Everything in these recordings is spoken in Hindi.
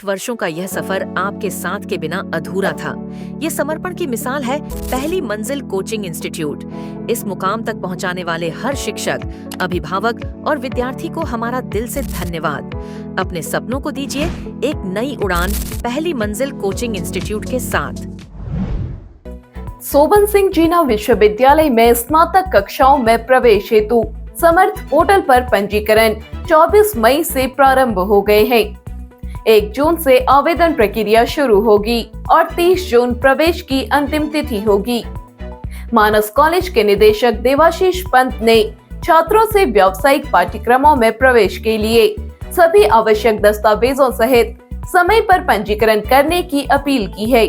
8 वर्षों का यह सफर आपके साथ के बिना अधूरा था। ये समर्पण की मिसाल है पहली मंजिल कोचिंग इंस्टीट्यूट। इस मुकाम तक पहुंचाने वाले हर शिक्षक, अभिभावक और विद्यार्थी को हमारा दिल से धन्यवाद। अपने सपनों को दीजिए एक नई उड़ान पहली मंजिल कोचिंग इंस्टीट्यूट के साथ। सोबन सिंह जीना विश्वविद्यालय में स्नातक कक्षाओं में प्रवेश हेतु समर्थ पोर्टल पर पंजीकरण 24 मई से प्रारंभ हो गए हैं। 1 जून से आवेदन प्रक्रिया शुरू होगी और 30 जून प्रवेश की अंतिम तिथि होगी। मानस कॉलेज के निदेशक देवाशीष पंत ने छात्रों से व्यावसायिक पाठ्यक्रमों में प्रवेश के लिए सभी आवश्यक दस्तावेजों सहित समय पर पंजीकरण करने की अपील की है।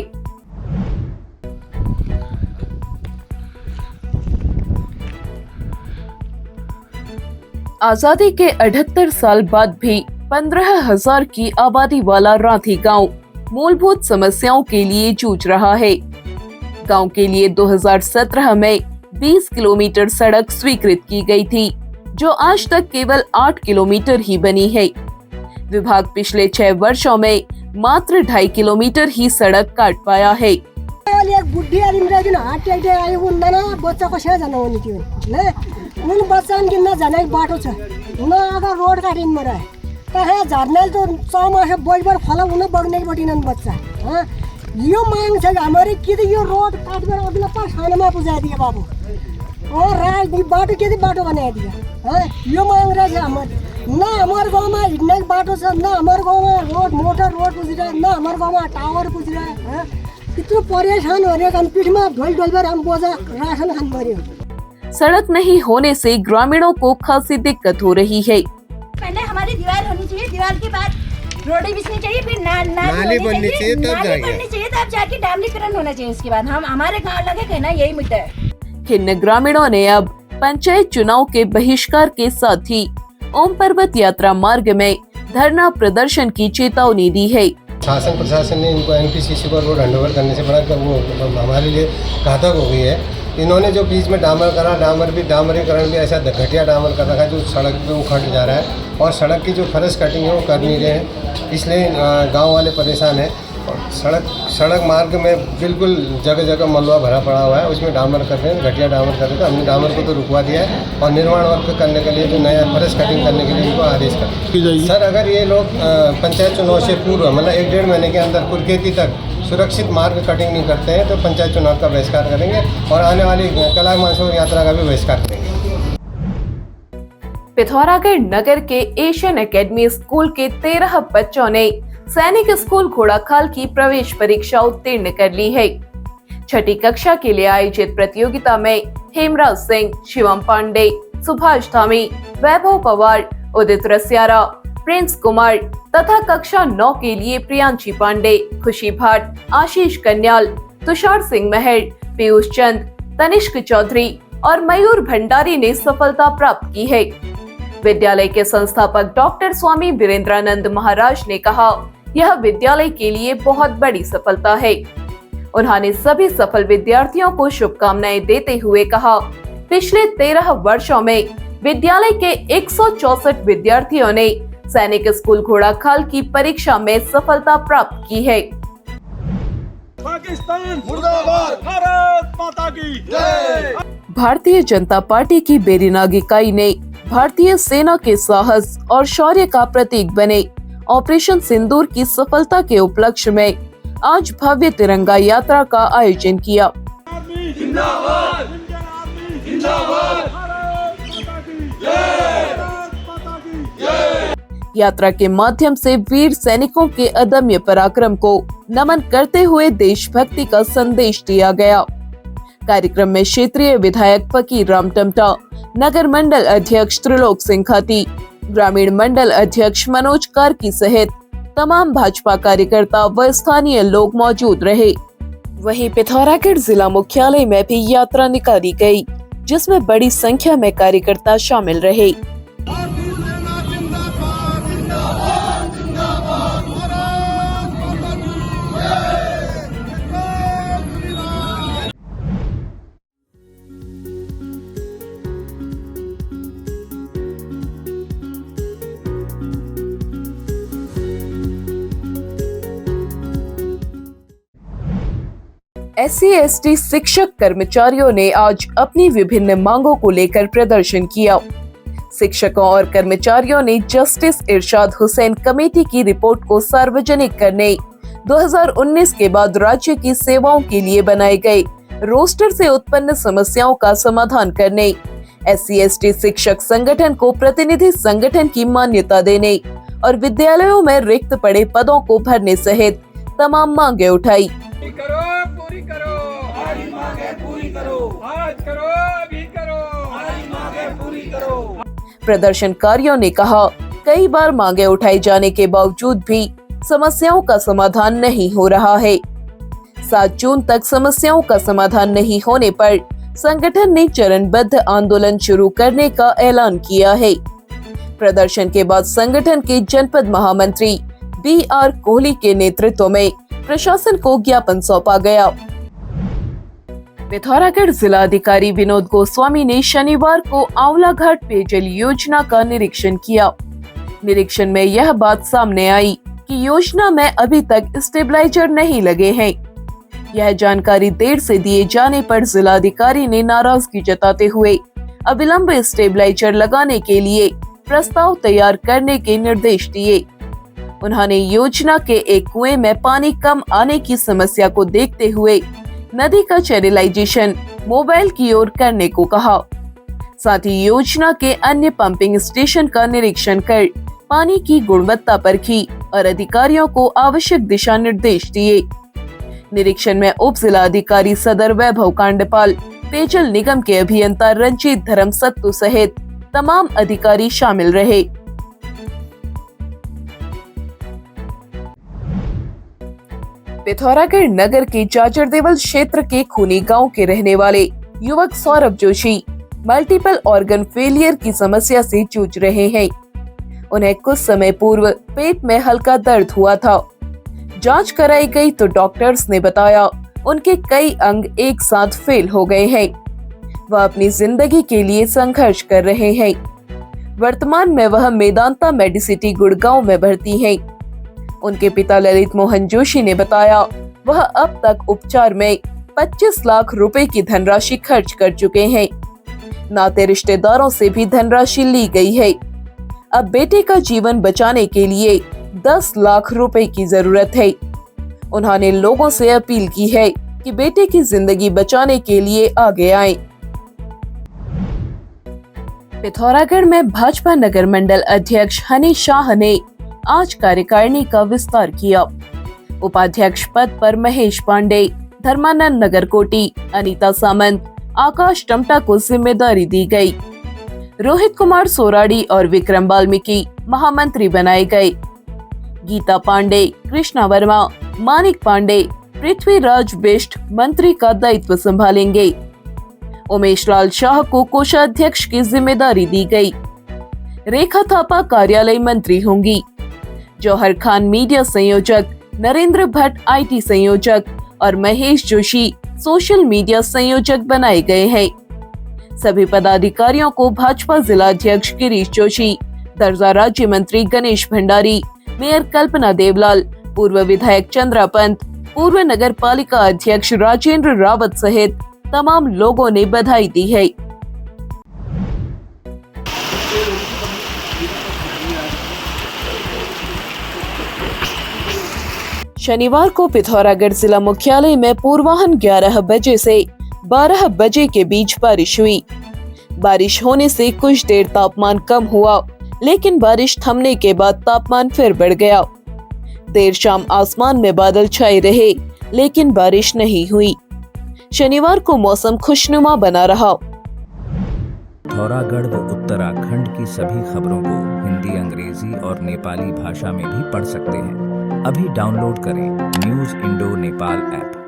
आजादी के 78 साल बाद भी 15,000 की आबादी वाला रांथी गांव मूलभूत समस्याओं के लिए जूझ रहा है। गांव के लिए 2017 में 20 किलोमीटर सड़क स्वीकृत की गई थी, जो आज तक केवल 8 किलोमीटर ही बनी है। विभाग पिछले 6 वर्षों में मात्र 2.5 किलोमीटर ही सड़क काट पाया है। एक बुढ़ी आदमी हार्ट अटैक आयो बच्चा को जाना होनी थी उन बच्चा किन जाने बाटो छ न अगर रोड काटिन रहे कहाँ झर्ने तो 100 मास बोलबर फला उन बगने बटिन बच्चा। हाँ यो मांग छ हमारे कि यो रोड काटकर अगला पास खाने में पुजा दिए बाबू और राज बाटो के बाटो बना दिया। हाँ यो मांग रहे छ हमारे न हमारे गाँव में हिँड्ने बाटो छ न हमारे गाँव में रोड मोटर रोड पुज रहा न हमारे गाँव में टावर पुज रहा है। इतना परेशान हो रहे पीठ में ढोल ढोल हम बोझा राशन खान पड़े। सड़क नहीं होने से ग्रामीणों को खासी दिक्कत हो रही है। पहले हमारी दीवार होनी चाहिए, दीवार के बाद रोडें बिछनी चाहिए, फिर नाली बननी चाहिए, तब जाके डामरीकरण होना चाहिए। उसके बाद हम हमारे गाँव लगे ना यही मुद्दा है। खिन्न ग्रामीणों ने अब पंचायत चुनाव के बहिष्कार के साथ ही ओम पर्वत यात्रा मार्ग में धरना प्रदर्शन की चेतावनी दी है। शासन प्रशासन ने इनको एनपीसीसी पर रोड हैंडओवर करने से बड़ा वो हमारे लिए घातक हो गई है। इन्होंने जो बीच में डामर करा, डामरीकरण भी ऐसा घटिया डामर कर रखा है जो सड़क पे उखड़ जा रहा है और सड़क की जो फर्श कटिंग है वो कर नहीं रहे हैं, इसलिए गांव वाले परेशान हैं। और सड़क मार्ग में बिल्कुल जगह जगह मलबा भरा पड़ा हुआ है, उसमें डामर कर रहे हैं, घटिया डामर कर रहे थे। हमने डामर को तो रुकवा दिया है और निर्माण वर्क करने के लिए जो नया फर्श कटिंग करने के लिए इनको आदेश कर सर अगर ये लोग पंचायत चुनाव से पूर्व मतलब 1-1.5 महीने के अंदर कुरखेती तक सुरक्षित मार्ग कटिंग नहीं करते हैं तो पंचायत चुनाव का बहिष्कार करेंगे और आने वाली कला महोत्सव यात्रा का भी बहिष्कार करेंगे। पिथौरागढ़ नगर के एशियन एकेडमी स्कूल के 13 बच्चों ने सैनिक स्कूल घोड़ाखाल की प्रवेश परीक्षा उत्तीर्ण कर ली है। 6ठी कक्षा के लिए आयोजित प्रतियोगिता में हेमराज सिंह, शिवम पांडे, सुभाष धामी, वैभव पवार, उदित रसियारा, प्रिंस कुमार तथा कक्षा 9 के लिए प्रियांशी पांडे, खुशी भाट, आशीष कन्याल, तुषार सिंह महर, पीयूष चंद, तनिष्क चौधरी और मयूर भंडारी ने सफलता प्राप्त की है। विद्यालय के संस्थापक डॉक्टर स्वामी वीरेंद्रानंद महाराज ने कहा, यह विद्यालय के लिए बहुत बड़ी सफलता है। उन्होंने सभी सफल विद्यार्थियों को शुभकामनाएं देते हुए कहा, पिछले 13 वर्षों में विद्यालय के 164 विद्यार्थियों ने सैनिक स्कूल घोड़ाखाल की परीक्षा में सफलता प्राप्त की है। पाकिस्तान मुर्दाबाद, भारत माता की जय। भारतीय जनता पार्टी की बेरीनाग इकाई ने भारतीय सेना के साहस और शौर्य का प्रतीक बने ऑपरेशन सिंदूर की सफलता के उपलक्ष्य में आज भव्य तिरंगा यात्रा का आयोजन किया। जिंदाबाद, जिंदाबाद, यात्रा के माध्यम से वीर सैनिकों के अदम्य पराक्रम को नमन करते हुए देशभक्ति का संदेश दिया गया। कार्यक्रम में क्षेत्रीय विधायक फकीर राम टमटा, नगर मंडल अध्यक्ष त्रिलोक सिंह खाती, ग्रामीण मंडल अध्यक्ष मनोज कार्की सहित तमाम भाजपा कार्यकर्ता व स्थानीय लोग मौजूद रहे। वहीं पिथौरागढ़ जिला मुख्यालय में भी यात्रा निकाली गई, जिसमें बड़ी संख्या में कार्यकर्ता शामिल रहे। SC/ST शिक्षक कर्मचारियों ने आज अपनी विभिन्न मांगों को लेकर प्रदर्शन किया। शिक्षकों और कर्मचारियों ने जस्टिस इरशाद हुसैन कमेटी की रिपोर्ट को सार्वजनिक करने, 2019 के बाद राज्य की सेवाओं के लिए बनाए गए रोस्टर से उत्पन्न समस्याओं का समाधान करने, SC/ST शिक्षक संगठन को प्रतिनिधि संगठन की मान्यता देने और विद्यालयों में रिक्त पड़े पदों को भरने सहित तमाम मांगे उठाई। पूरी करो, हमारी मांगे पूरी करो, आज करो, अभी करो, हमारी मांगे पूरी करो। प्रदर्शनकारियों ने कहा, कई बार मांगे उठाए जाने के बावजूद भी समस्याओं का समाधान नहीं हो रहा है। 7 जून तक समस्याओं का समाधान नहीं होने पर संगठन ने चरणबद्ध आंदोलन शुरू करने का ऐलान किया है। प्रदर्शन के बाद संगठन के जनपद महामंत्री BR कोहली के नेतृत्व में प्रशासन को ज्ञापन सौंपा गया। पिथौरागढ़ जिलाधिकारी विनोद गोस्वामी ने शनिवार को आंवला घाट पेयजल योजना का निरीक्षण किया। निरीक्षण में यह बात सामने आई कि योजना में अभी तक स्टेबलाइजर नहीं लगे हैं। यह जानकारी देर से दिए जाने पर जिलाधिकारी ने नाराजगी जताते हुए अविलंब स्टेबलाइजर लगाने के लिए प्रस्ताव तैयार करने के निर्देश दिए। उन्होंने योजना के एक कुएं में पानी कम आने की समस्या को देखते हुए नदी का चैनलाइजेशन मोबाइल की ओर करने को कहा। साथ ही योजना के अन्य पंपिंग स्टेशन का निरीक्षण कर पानी की गुणवत्ता परखी और अधिकारियों को आवश्यक दिशा निर्देश दिए। निरीक्षण में उप जिलाधिकारी सदर वैभव कांडपाल, पेयजल निगम के अभियंता रंजीत धर्म सत्तू सहित तमाम अधिकारी शामिल रहे। पिथौरागढ़ नगर के जाजरदेवल क्षेत्र के खूनी गांव के रहने वाले युवक Saurabh Joshi multiple organ failure की समस्या से जूझ रहे हैं। उन्हें कुछ समय पूर्व पेट में हल्का दर्द हुआ था। जांच कराई गई तो डॉक्टर्स ने बताया उनके कई अंग एक साथ फेल हो गए हैं। वह अपनी जिंदगी के लिए संघर्ष कर रहे हैं। वर्तमान में वह मेदांता मेडिसिटी गुड़गांव में भर्ती हैं। उनके पिता ललित मोहन जोशी ने बताया वह अब तक उपचार में 25 लाख रुपए की धनराशि खर्च कर चुके हैं। नाते रिश्तेदारों से भी धनराशि ली गई है। अब बेटे का जीवन बचाने के लिए 10 लाख रुपए की जरूरत है। उन्होंने लोगों से अपील की है कि बेटे की जिंदगी बचाने के लिए आगे आएं। पिथौरागढ़ में भाजपा नगर मंडल अध्यक्ष हनी शाह ने आज कार्यकारिणी का विस्तार किया। उपाध्यक्ष पद पर महेश पांडे, धर्मानंद नगरकोटी, अनीता सामंत, आकाश टमटा को जिम्मेदारी दी गई। रोहित कुमार सोराड़ी और विक्रम वाल्मीकि महामंत्री बनाए गए। गीता पांडे, कृष्णा वर्मा, मानिक पांडे, पृथ्वीराज बिष्ट मंत्री का दायित्व संभालेंगे। उमेश लाल शाह को कोषाध्यक्ष की जिम्मेदारी दी गई। रेखा थापा कार्यालय मंत्री होंगी। जौहर खान मीडिया संयोजक, नरेंद्र भट्ट IT संयोजक और महेश जोशी सोशल मीडिया संयोजक बनाए गए हैं। सभी पदाधिकारियों को भाजपा जिला अध्यक्ष गिरीश जोशी, दर्जा राज्य मंत्री गणेश भंडारी, मेयर कल्पना देवलाल, पूर्व विधायक चंद्रा पंत, पूर्व नगर पालिका अध्यक्ष राजेंद्र रावत सहित तमाम लोगों ने बधाई दी है। शनिवार को पिथौरागढ़ जिला मुख्यालय में पूर्वाह्न 11 बजे से 12 बजे के बीच बारिश हुई। बारिश होने से कुछ देर तापमान कम हुआ, लेकिन बारिश थमने के बाद तापमान फिर बढ़ गया। देर शाम आसमान में बादल छाए रहे, लेकिन बारिश नहीं हुई। शनिवार को मौसम खुशनुमा बना रहा। पिथौरागढ़ व उत्तराखंड की सभी खबरों को हिंदी, अंग्रेजी और नेपाली भाषा में भी पढ़ सकते हैं। अभी डाउनलोड करें न्यूज़ इंडो नेपाल ऐप।